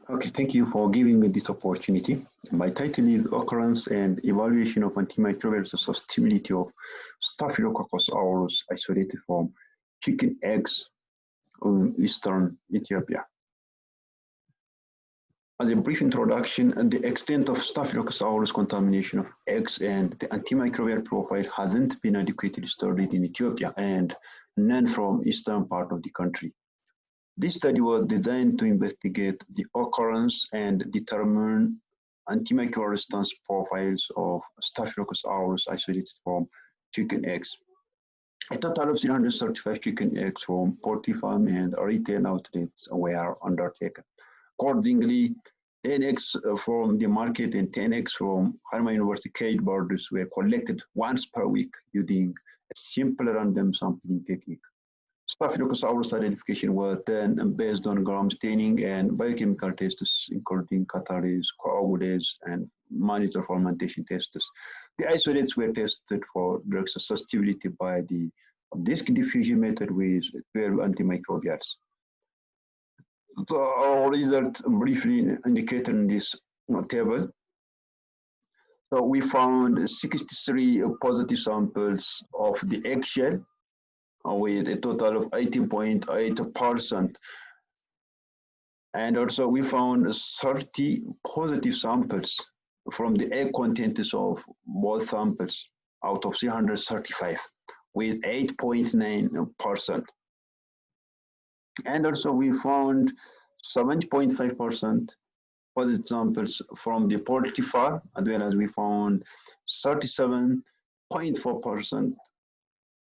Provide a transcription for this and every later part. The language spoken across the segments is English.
Okay, thank you for giving me this opportunity. My title is Occurrence and Evaluation of Antimicrobial Susceptibility of Staphylococcus aureus isolated from chicken eggs in eastern Ethiopia. As a brief introduction, the extent of Staphylococcus aureus contamination of eggs and the antimicrobial profile hasn't been adequately studied in Ethiopia and none from eastern part of the country. This study was designed to investigate the occurrence and determine antimicrobial resistance profiles of Staphylococcus aureus isolated from chicken eggs. A total of 335 chicken eggs from poultry farm and retail outlets were undertaken. Accordingly, 10 eggs from the market and 10 eggs from Harman University cage birds were collected once per week using a simple random sampling technique. Staphylococcus aureus identification was done based on gram staining and biochemical tests, including catalase, coagulase, and monitor fermentation tests. The isolates were tested for drug susceptibility by the disk diffusion method with 12 antimicrobials. So our results briefly indicated in this table. So we found 63 positive samples of the eggshell with a total of 18.8%. And also we found 30 positive samples from the egg contents of both samples out of 335 with 8.9%. And also we found 70.5% positive samples from the poultry farm, as well as we found 37.4%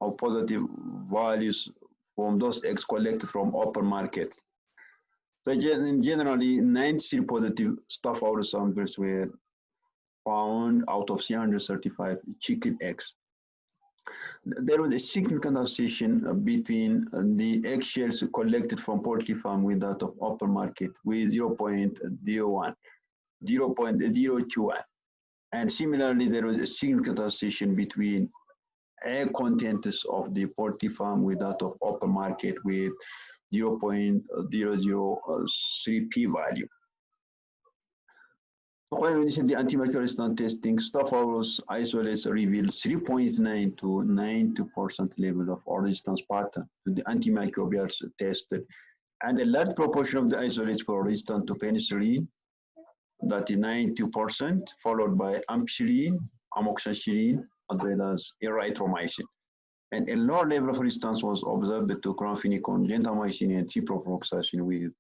of positive values from those eggs collected from open market. So generally, 93 positive Staph aureus samples were found out of 335 chicken eggs. There was a significant association between the eggshells collected from poultry farm with that of open market with 0.021. And similarly, there was a significant association between egg contents of the poultry farm with that of open market with 0.003 p-value. So when we did the antimicrobial resistance testing, Staph aureus isolates revealed 3.9 to 92% level of resistance pattern to the antimicrobials tested, and a large proportion of the isolates were resistant to penicillin, that is 92%, followed by ampicillin, amoxicillin, as well as erythromycin. And a low level of resistance was observed to chlorphenicol, gentamicin, and ciprofloxacin with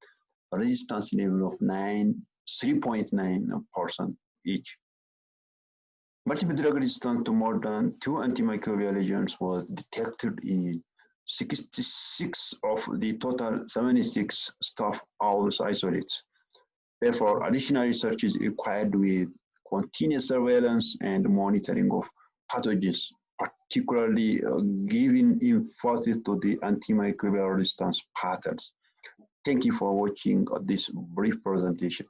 a resistance level of 3.9% each. Multiple drug resistance to more than 2 antimicrobial agents was detected in 66 of the total 76 Staph aureus isolates. Therefore, additional research is required with continuous surveillance and monitoring of pathogens, particularly giving emphasis to the antimicrobial resistance patterns. Thank you for watching this brief presentation.